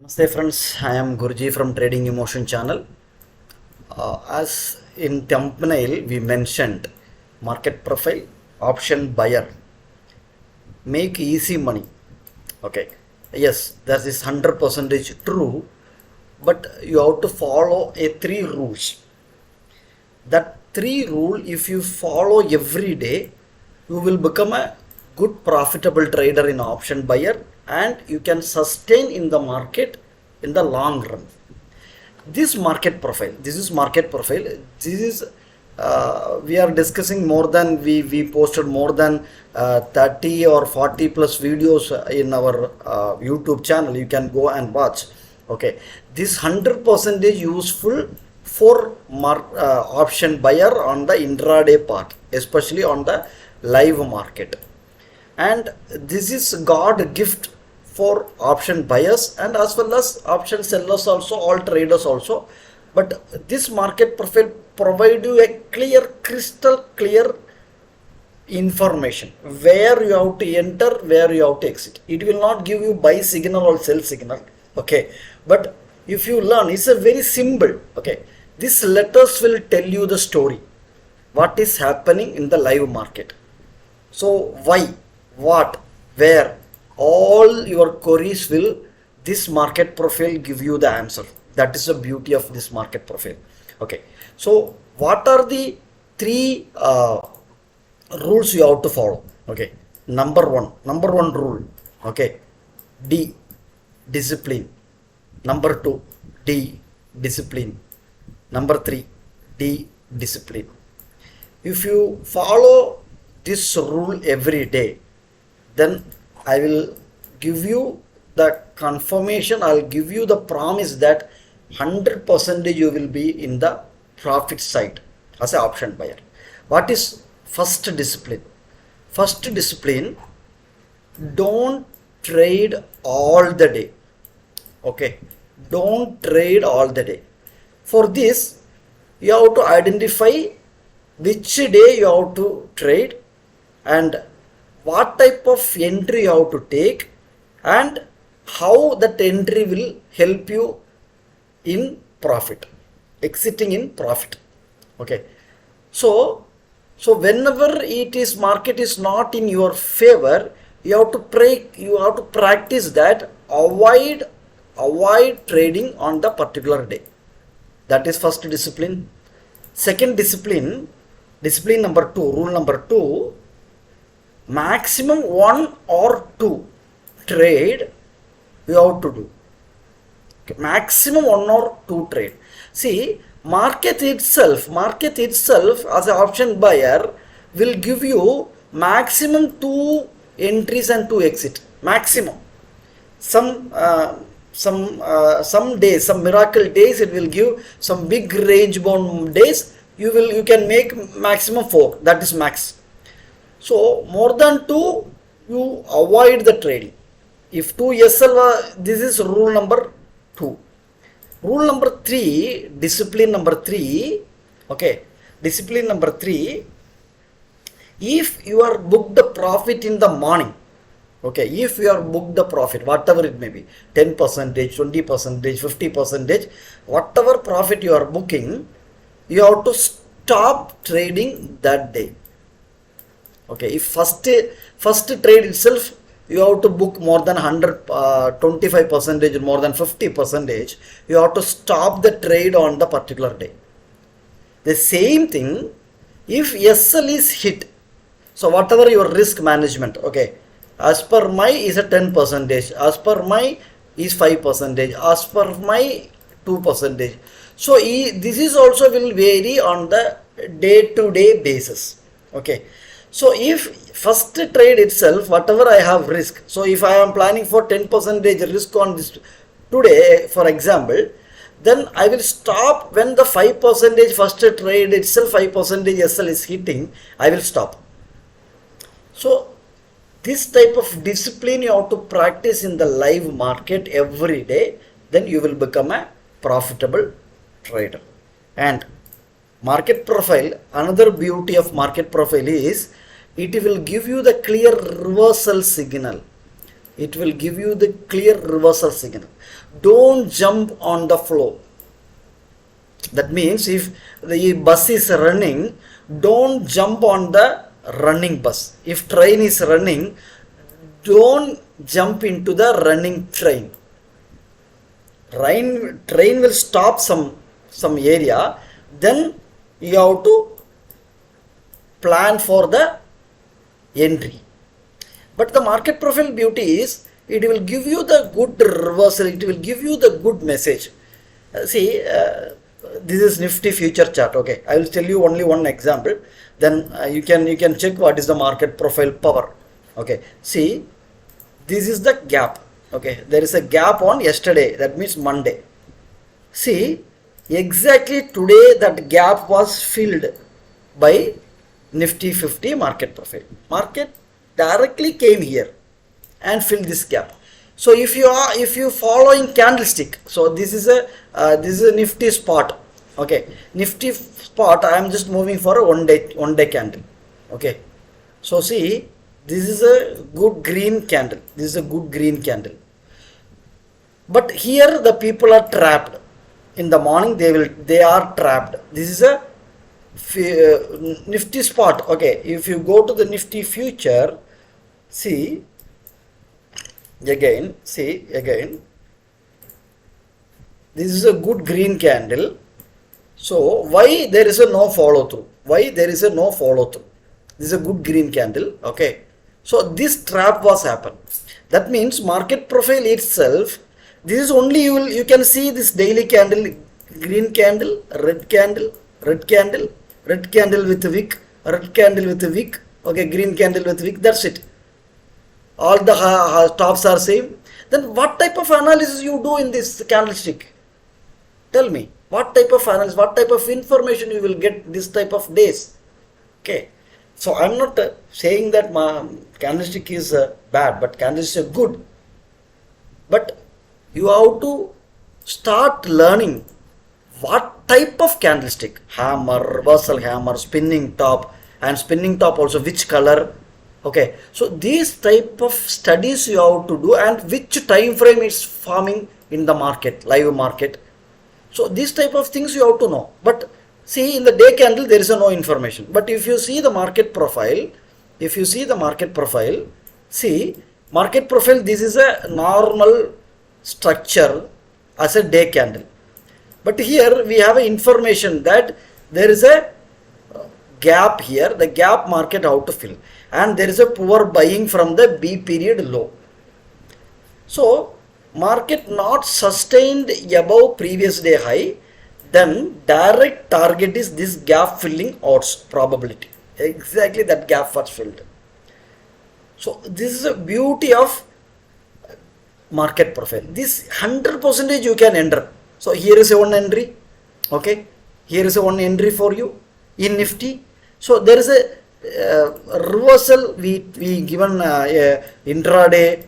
Namaste friends, I am Guruji from Trading Emotion channel. As in thumbnail we mentioned, market profile, option buyer, make easy money. Okay, yes, that is 100% true, but you have to follow a three rules. That three rule, if you follow every day, you will become a good profitable trader in option buyer, and you can sustain in the market in the long run. This market profile, this is we are discussing more than we posted more than 30 or 40 plus videos in our YouTube channel. You can go and watch. Okay, this 100% is useful for option buyer on the intraday part, especially on the live market. And this is God gift for option buyers and as well as option sellers also, all traders also. But this market profile provide you a clear, crystal clear information where you have to enter, where you have to exit. It will not give you buy signal or sell signal. Okay, but if you learn, it's a very simple. Okay, these letters will tell you the story, what is happening in the live market. So why, what, where, all your queries will this market profile give you the answer. That is the beauty of this market profile. Okay, so what are the three rules you have to follow? Okay, number one rule. Okay, D, discipline. Number two, D, discipline. Number three, D, discipline. If you follow this rule every day, then I will give you the confirmation, I'll give you the promise that 100% you will be in the profit side as an option buyer. What is first discipline? First discipline, don't trade all the day. Okay, don't trade all the day. For this, you have to identify which day you have to trade and what type of entry you have to take and how that entry will help you in profit, exiting in profit. Okay, so whenever it is market is not in your favor, you have to pray, you have to practice that, avoid trading on the particular day. That is first discipline. Second discipline number two, rule number two, maximum one or two trade you have to do. Okay, maximum one or two trade. See, market itself as an option buyer will give you maximum two entries and two exit. Maximum. Some days, some miracle days, it will give some big range bound days. You can make maximum 4. That is max. So more than 2, you avoid the trading. If 2 SL, this is rule number 2. Rule number 3, discipline number 3. Okay, discipline number 3. If you are booked the profit in the morning, okay, if you are booked the profit, whatever it may be, 10%, 20%, 50%, whatever profit you are booking, you have to stop trading that day. Okay, if first trade itself you have to book more than 25%, more than 50%, you have to stop the trade on the particular day. The same thing, if SL is hit, so whatever your risk management, okay, as per my is a 10%, as per my is 5%, as per my 2%. So this is also will vary on the day-to-day basis. Okay, so if first trade itself, whatever I have risk, so if I am planning for 10% risk on this today, for example, then I will stop when the 5% first trade itself, 5% SL is hitting, I will stop. So this type of discipline you have to practice in the live market every day, then you will become a profitable trader. And market profile, another beauty of market profile is it will give you the clear reversal signal. it will give you the clear reversal signal. Don't jump on the flow. That means if the bus is running, don't jump on the running bus. If train is running, don't jump into the running train. Train will stop some area, then you have to plan for the entry. But the market profile beauty is, it will give you the good reversal, it will give you the good message. See, this is Nifty future chart. Okay, I will tell you only one example, then you can check what is the market profile power. Okay, see, this is the gap. Okay, there is a gap on yesterday, that means Monday. See, exactly today that gap was filled by Nifty 50 market profile. Market directly came here and filled this gap. So if you following candlestick, so this is a Nifty spot. Okay, Nifty spot, I am just moving for a one day candle. Okay, so see, this is a good green candle. This is a good green candle. But here the people are trapped. In the morning they are trapped. This is a Nifty spot. Okay, if you go to the Nifty future, see again, this is a good green candle. So why there is a no follow through? Why there is a no follow through? This is a good green candle. Okay, so this trap was happened. That means market profile itself, this is only you can see this daily candle, green candle, red candle, red candle, red candle with a wick, red candle with a wick. Okay, green candle with wick. That's it. All the tops are same. Then what type of analysis you do in this candlestick? Tell me, what type of analysis, what type of information you will get this type of days? Okay, so I'm not saying that candlestick is bad, but candlestick is good. But you have to start learning what type of candlestick, hammer, reversal hammer, spinning top, and spinning top also which color. Okay, so these type of studies you have to do, and which time frame is forming in the market, live market. So these type of things you have to know. But see, in the day candle there is no information. But if you see the market profile, see market profile, this is a normal structure as a day candle. But here we have information that there is a gap here, the gap market how to fill, and there is a poor buying from the B period low. So market not sustained above previous day high, then direct target is this gap filling odds probability. Exactly that gap was filled. So this is a beauty of market profile. This 100% you can enter. So here is a one entry. Okay, here is a one entry for you in Nifty. So there is a reversal. We given intraday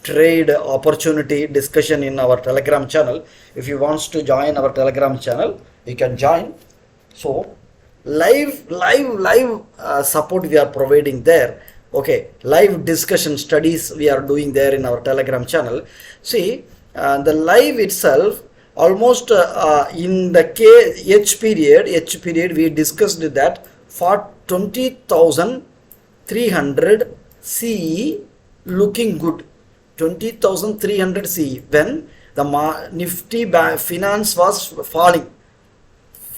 trade opportunity discussion in our Telegram channel. If you wants to join our Telegram channel, you can join. So live support we are providing there. Okay, live discussion studies we are doing there in our Telegram channel. See, the live itself almost in the H period we discussed that for 20,300 CE looking good. 20,300 CE when the Nifty finance was falling.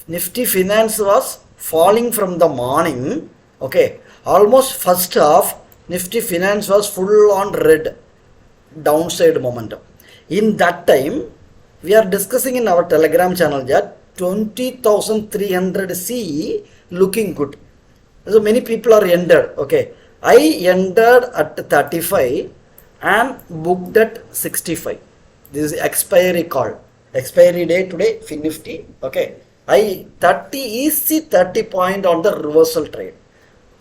Nifty finance was falling from the morning. Okay, almost first half Nifty finance was full on red, downside momentum. In that time we are discussing in our Telegram channel that 20,300 CE looking good. So many people are entered. Okay, I entered at 35 and booked at 65. This is expiry call. Expiry day today, Nifty. Okay, I 30 easy 30 point on the reversal trade.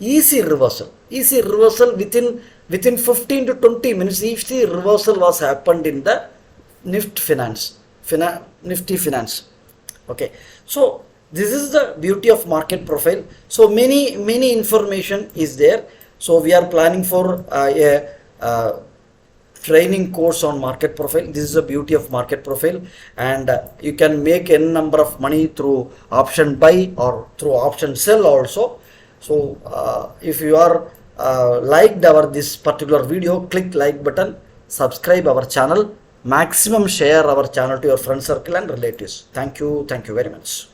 Easy reversal within 15 to 20 minutes. Easy reversal was happened in the Nifty finance. Okay, so this is the beauty of market profile. So many information is there. So we are planning for training course on market profile. This is the beauty of market profile, and you can make n number of money through option buy or through option sell also. So if you are liked our this particular video, click like button, subscribe our channel, maximum share our channel to your friend circle and relatives. Thank you very much.